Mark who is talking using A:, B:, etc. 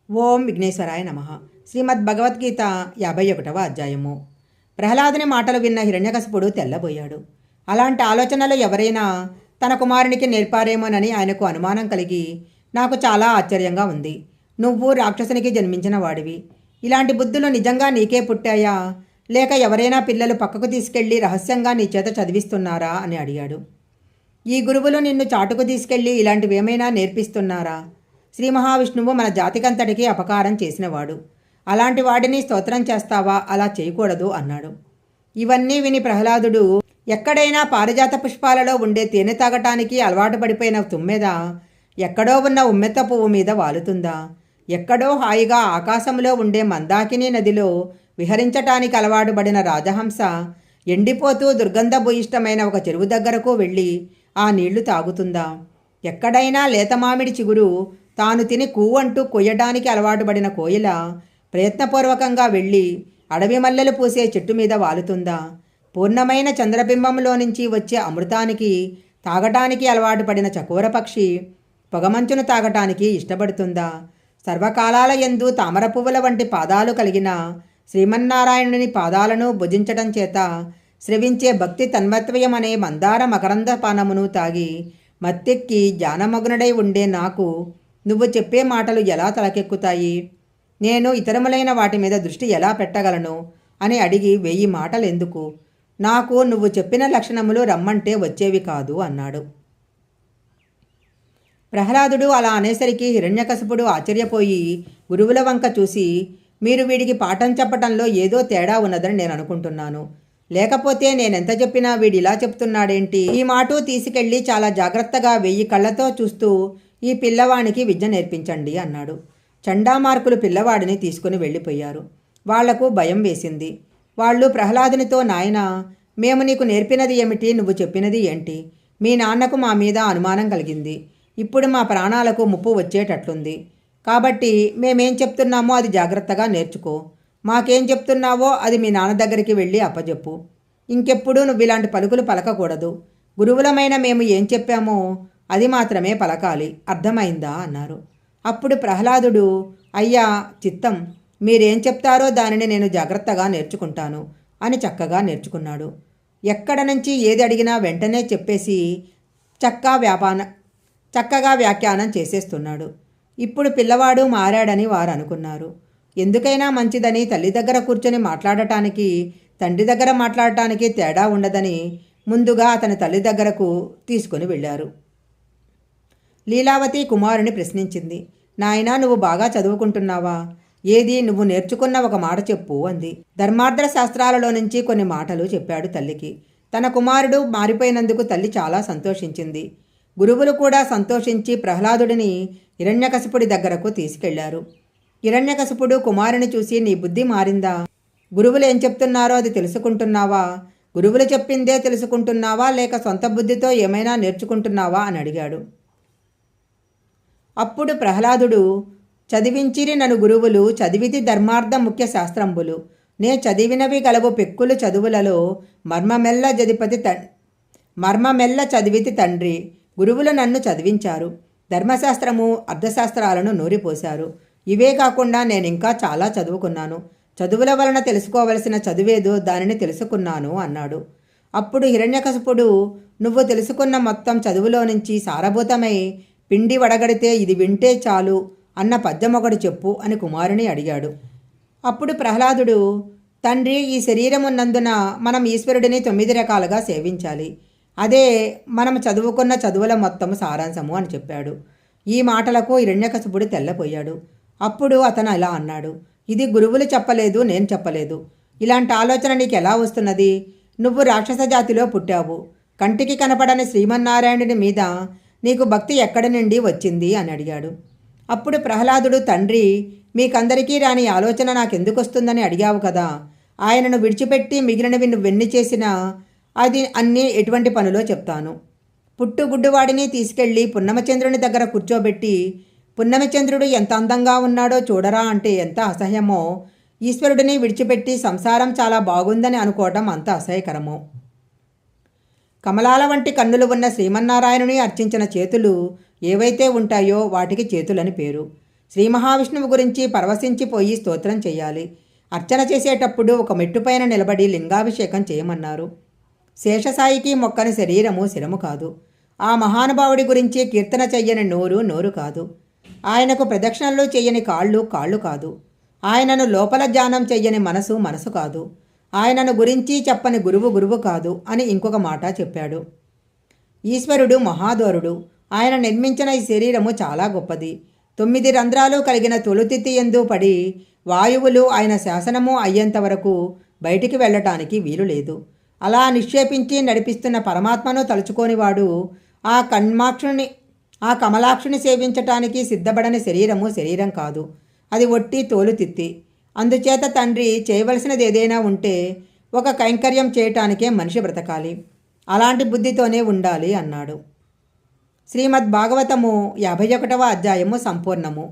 A: ఓం విఘ్నేశ్వరాయ నమః. శ్రీమద్ భగవద్గీత 51వ అధ్యాయము. ప్రహ్లాదుని మాటలు విన్న హిరణ్యకశిపుడు తెల్లబోయాడు. అలాంటి ఆలోచనలు ఎవరైనా తన కుమారునికి నేర్పారేమోనని ఆయనకు అనుమానం కలిగి, నాకు చాలా ఆశ్చర్యంగా ఉంది. నువ్వు రాక్షసునికి జన్మించిన వాడివి. ఇలాంటి బుద్ధులు నిజంగా నీకే పుట్టాయా, లేక ఎవరైనా పిల్లలు పక్కకు తీసుకెళ్లి రహస్యంగా నీ చేత చదివిస్తున్నారా అని అడిగాడు. ఈ గురువులు నిన్ను చాటుకు తీసుకెళ్లి ఇలాంటివేమైనా నేర్పిస్తున్నారా? శ్రీ మహావిష్ణువు మన జాతికంతటికీ అపకారం చేసినవాడు. అలాంటి వాడిని స్తోత్రం చేస్తావా? అలా చేయకూడదు అన్నాడు. ఇవన్నీ విని ప్రహ్లాదుడు, ఎక్కడైనా పారిజాత పుష్పాలలో ఉండే తేనె తాగటానికి అలవాటు పడిపోయిన తుమ్మెద ఎక్కడో ఉన్న ఉమ్మెత్త పువ్వు మీద వాలుతుందా? ఎక్కడో హాయిగా ఆకాశంలో ఉండే మందాకిని నదిలో విహరించటానికి అలవాటు పడిన రాజహంస ఎండిపోతూ దుర్గంధభూయిష్టమైన ఒక చెరువు దగ్గరకు వెళ్ళి ఆ నీళ్లు తాగుతుందా? ఎక్కడైనా లేతమామిడి చిగురు తాను తిని కూవంటూ కొయ్యడానికి అలవాటు పడిన కోయిల ప్రయత్నపూర్వకంగా వెళ్ళి అడవి మల్లెలు పూసే చెట్టు మీద వాలుతుందా? పూర్ణమైన చంద్రబింబంలో నుంచి వచ్చే అమృతానికి తాగటానికి అలవాటు పడిన చకోర పక్షి పొగమంచును తాగటానికి ఇష్టపడుతుందా? సర్వకాలాల యందు తామర పువ్వుల వంటి పాదాలు కలిగిన శ్రీమన్నారాయణుని పాదాలను భుజించటం చేత స్రవించే భక్తి తన్మత్వయం అనే మందార మకరంద పానమును తాగి మత్తెక్కి జ్ఞానమగ్నుడై ఉండే నాకు నువ్వు చెప్పే మాటలు ఎలా తలకెక్కుతాయి? నేను ఇతరములైన వాటి మీద దృష్టి ఎలా పెట్టగలను అని అడిగి 1000 మాటలు ఎందుకు? నాకు నువ్వు చెప్పిన లక్షణములు రమ్మంటే వచ్చేవి కాదు అన్నాడు. ప్రహ్లాదుడు అలా అనేసరికి హిరణ్యకశిపుడు ఆశ్చర్యపోయి గురువుల వంక చూసి, మీరు వీడికి పాఠం చెప్పటంలో ఏదో తేడా ఉన్నదని నేను అనుకుంటున్నాను. లేకపోతే నేనెంత చెప్పినా వీడిలా చెప్తున్నాడేంటి? ఈ మాట తీసుకెళ్ళి చాలా జాగ్రత్తగా 1000 కళ్ళతో చూస్తూ ఈ పిల్లవానికి విద్య నేర్పించండి అన్నాడు. చండామార్కులు పిల్లవాడిని తీసుకుని వెళ్ళిపోయారు. వాళ్లకు భయం వేసింది. వాళ్ళు ప్రహ్లాదునితో, నాయనా, మేము నీకు నేర్పినది ఏమిటి? నువ్వు చెప్పినది ఏంటి? మీ నాన్నకు మా మీద అనుమానం కలిగింది. ఇప్పుడు మా ప్రాణాలకు ముప్పు వచ్చేటట్లుంది. కాబట్టి మేమేం చెప్తున్నామో అది జాగ్రత్తగా నేర్చుకో. మాకేం చెప్తున్నావో అది మీ నాన్న దగ్గరికి వెళ్ళి అప్పచెప్పు. ఇంకెప్పుడు నువ్వు ఇలాంటి పలుకులు పలకకూడదు. గురువులమైన మేము ఏం చెప్పామో అది మాత్రమే పలకాలి. అర్థమైందా అన్నారు. అప్పుడు ప్రహ్లాదుడు, అయ్యా చిత్తం, మీరేం చెప్తారో దానిని నేను జాగ్రత్తగా నేర్చుకుంటాను అని చక్కగా నేర్చుకున్నాడు. ఎక్కడ నుంచి ఏది అడిగినా వెంటనే చెప్పేసి చక్కగా వ్యాఖ్యానం చేసేస్తున్నాడు. ఇప్పుడు పిల్లవాడు మారాడని వారు అనుకున్నారు. ఎందుకైనా మంచిదని తల్లి దగ్గర కూర్చొని మాట్లాడటానికి తండ్రి దగ్గర మాట్లాడటానికి తేడా ఉండదని ముందుగా అతని తల్లి దగ్గరకు తీసుకుని వెళ్ళారు. లీలావతి కుమారుని ప్రశ్నించింది. నాయనా, నువ్వు బాగా చదువుకుంటున్నావా? ఏది నువ్వు నేర్చుకున్న ఒక మాట చెప్పు అంది. ధర్మార్థ శాస్త్రాలలో నుంచి కొన్ని మాటలు చెప్పాడు తల్లికి. తన కుమారుడు మారిపోయినందుకు తల్లి చాలా సంతోషించింది. గురువులు కూడా సంతోషించి ప్రహ్లాదుడిని హిరణ్యకశిపుడి దగ్గరకు తీసుకెళ్లారు. హిరణ్యకశిపుడు కుమారుని చూసి, నీ బుద్ధి మారిందా? గురువులు ఏం చెప్తున్నారో అది తెలుసుకుంటున్నావా? గురువులు చెప్పిందే తెలుసుకుంటున్నావా, లేక సొంత బుద్ధితో ఏమైనా నేర్చుకుంటున్నావా అని అడిగాడు. అప్పుడు ప్రహ్లాదుడు, చదివించిరి నన్ను గురువులు, చదివితి ధర్మార్థ ముఖ్య శాస్త్రంబులు. నే చదివినవి గలవు పెక్కులు చదువులలో మర్మమెల్ల చదివితి తండ్రి. గురువులు నన్ను చదివించారు. ధర్మశాస్త్రము అర్థశాస్త్రాలను నూరిపోశారు. ఇవే కాకుండా నేనింకా చాలా చదువుకున్నాను. చదువుల వలన తెలుసుకోవలసిన చదువేదో దానిని తెలుసుకున్నాను అన్నాడు. అప్పుడు హిరణ్యకశిపుడు, నువ్వు తెలుసుకున్న మొత్తం చదువులో నుంచి సారభూతమై పిండి వడగడితే ఇది వింటే చాలు అన్న పద్యమొకడు చెప్పు అని కుమారుని అడిగాడు. అప్పుడు ప్రహ్లాదుడు, తండ్రి, ఈ శరీరం ఉన్నందున మనం ఈశ్వరుడిని 9 రకాలుగా సేవించాలి. అదే మనం చదువుకున్న చదువుల మొత్తము సారాంశము అని చెప్పాడు. ఈ మాటలకు హిరణ్యకశిపుడు తెల్లపోయాడు. అప్పుడు అతను ఇలా అన్నాడు, ఇది గురువులు చెప్పలేదు, నేను చెప్పలేదు. ఇలాంటి ఆలోచన నీకు ఎలా వస్తున్నది? నువ్వు రాక్షస జాతిలో పుట్టావు. కంటికి కనపడని శ్రీమన్నారాయణుని మీద నీకు భక్తి ఎక్కడి నుండి వచ్చింది అని అడిగాడు. అప్పుడు ప్రహ్లాదుడు, తండ్రి, మీకందరికీ రాని ఆలోచన నాకెందుకు వస్తుందని అడిగావు కదా. ఆయనను విడిచిపెట్టి మిగిలినవి నువ్వెన్ని చేసినా అది అన్నీ ఎటువంటి పనిలో చెప్తాను. పుట్టుగుడ్డువాడిని తీసుకెళ్ళి పున్నమచంద్రుని దగ్గర కూర్చోబెట్టి, పున్నమచంద్రుడు ఎంత అందంగా ఉన్నాడో చూడరా అంటే ఎంత అసహ్యమో, ఈశ్వరుడిని విడిచిపెట్టి సంసారం చాలా బాగుందని అనుకోవటం అంత అసహ్యకరమో. కమలాల వంటి కన్నులు ఉన్న శ్రీమన్నారాయణుని అర్చించిన చేతులు ఏవైతే ఉంటాయో వాటికి చేతులని పేరు. శ్రీ మహావిష్ణువు గురించి పరవశించిపోయి స్తోత్రం చేయాలి. అర్చన చేసేటప్పుడు ఒక మెట్టుపైన నిలబడి లింగాభిషేకం చేయమన్నారు. శేషసాయికి మొక్కని శరీరము శిరము కాదు. ఆ మహానుభావుడి గురించి కీర్తన చెయ్యని నోరు నోరు కాదు. ఆయనకు ప్రదక్షిణలు చెయ్యని కాళ్ళు కాళ్ళు కాదు. ఆయనను లోపల ధ్యానం చెయ్యని మనసు మనసు కాదు. ఆయనను గురించి చెప్పని గురువు గురువు కాదు అని ఇంకొక మాట చెప్పాడు. ఈశ్వరుడు మహాదోరుడు. ఆయన నిర్మించిన ఈ శరీరము చాలా గొప్పది. 9 రంధ్రాలు కలిగిన తొలుతిత్తి ఎందు పడి వాయువులు ఆయన శాసనము అయ్యేంత వరకు బయటికి వెళ్ళటానికి వీలు లేదు. అలా నిక్షేపించి నడిపిస్తున్న పరమాత్మను తలుచుకోనివాడు ఆ కమలాక్షుని సేవించటానికి సిద్ధపడని శరీరము శరీరం కాదు. అది ఒట్టి తోలుతిత్తి. అందుచేత తండ్రి చేయవలసినది ఏదైనా ఉంటే ఒక కైంకర్యం చేయటానికే మనిషి బ్రతకాలి. అలాంటి బుద్ధితోనే ఉండాలి అన్నాడు. శ్రీమద్ భాగవతము 51వ అధ్యాయము సంపూర్ణము.